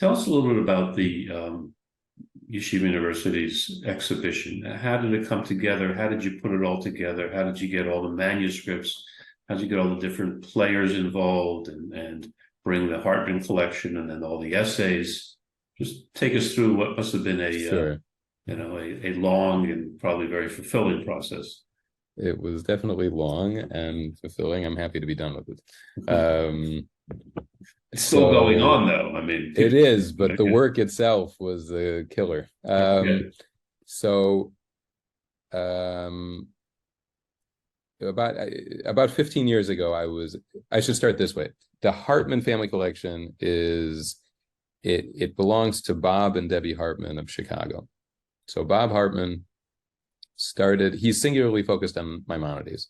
Tell us a little bit about the Yeshiva University's exhibition. How did it come together? How did you put it all together? How did you get all the manuscripts? How did you get all the different players involved and bring the Hartman collection and then all the essays? Just take us through what must have been Sure. a long and probably very fulfilling process. It was definitely long and fulfilling. I'm happy to be done with it. It's still going on, though. I mean, it is, but the work itself was a killer. So about 15 years ago, I should start this way. The Hartman family collection it belongs to Bob and Debbie Hartman of Chicago. So Bob Hartman he's singularly focused on Maimonides.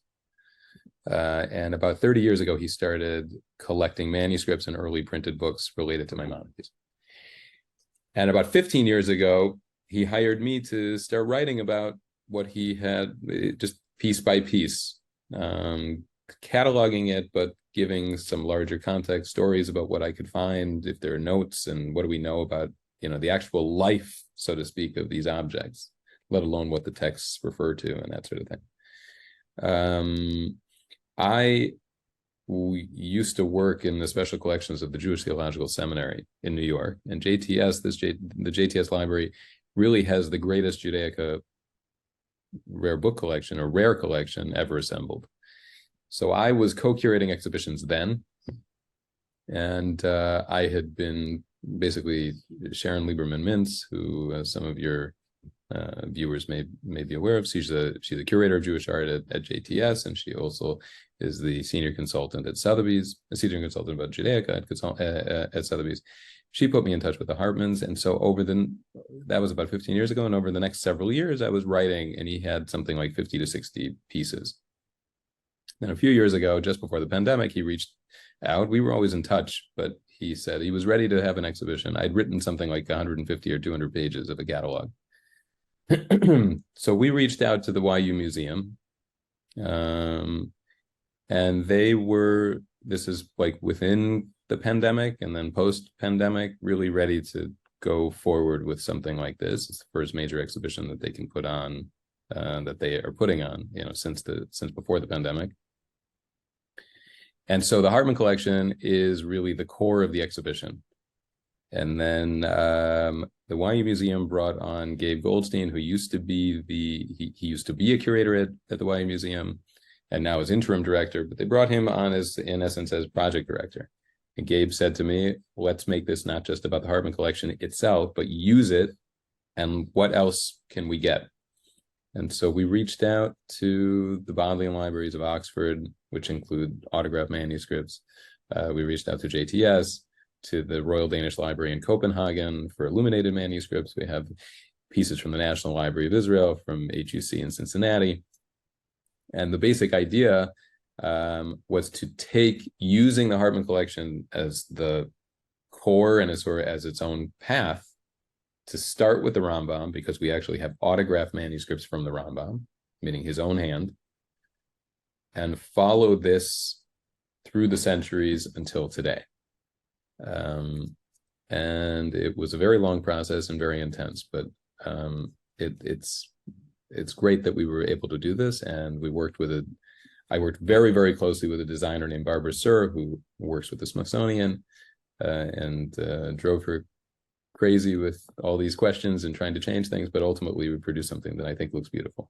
And about 30 years ago, he started collecting manuscripts and early printed books related to Maimonides. And about 15 years ago, he hired me to start writing about what he had, just piece by piece, cataloging it, but giving some larger context stories about what I could find, if there are notes, and what do we know about, the actual life, so to speak, of these objects, let alone what the texts refer to and that sort of thing. We used to work in the special collections of the Jewish Theological Seminary in New York, and JTS, the JTS library really has the greatest Judaic rare book collection or rare collection ever assembled. So I was co-curating exhibitions then, and I had been basically Sharon Lieberman-Mintz, who some of your viewers may be aware of. She's a curator of Jewish art at JTS, and she also is the senior consultant at Sotheby's, a senior consultant about Judaic at Sotheby's. She put me in touch with the Hartmans, and so that was about 15 years ago, and over the next several years, I was writing, and he had something like 50 to 60 pieces. Then a few years ago, just before the pandemic, he reached out. We were always in touch, but he said he was ready to have an exhibition. I'd written something like 150 or 200 pages of a catalog. So we reached out to the YU Museum, and this is like within the pandemic and then post-pandemic, really ready to go forward with something like this. It's the first major exhibition that they can put on, that they are putting on, since before the pandemic. And so the Hartman collection is really the core of the exhibition. And then the YU Museum brought on Gabe Goldstein, who used to be he used to be a curator at the YU Museum, and now is interim director. But they brought him on in essence as project director. And Gabe said to me, "Let's make this not just about the Hartman collection itself, but use it. And what else can we get?" And so we reached out to the Bodleian Libraries of Oxford, which include autographed manuscripts. We reached out to JTS, to the Royal Danish Library in Copenhagen for illuminated manuscripts. We have pieces from the National Library of Israel, from HUC in Cincinnati. And the basic idea was to take, using the Hartman collection as the core and as its own path, to start with the Rambam, because we actually have autographed manuscripts from the Rambam, meaning his own hand, and follow this through the centuries until today. And it was a very long process and very intense, but it's great that we were able to do this. And I worked very, very closely with a designer named Barbara Sur, who works with the Smithsonian, and drove her crazy with all these questions and trying to change things, but ultimately we produced something that I think looks beautiful.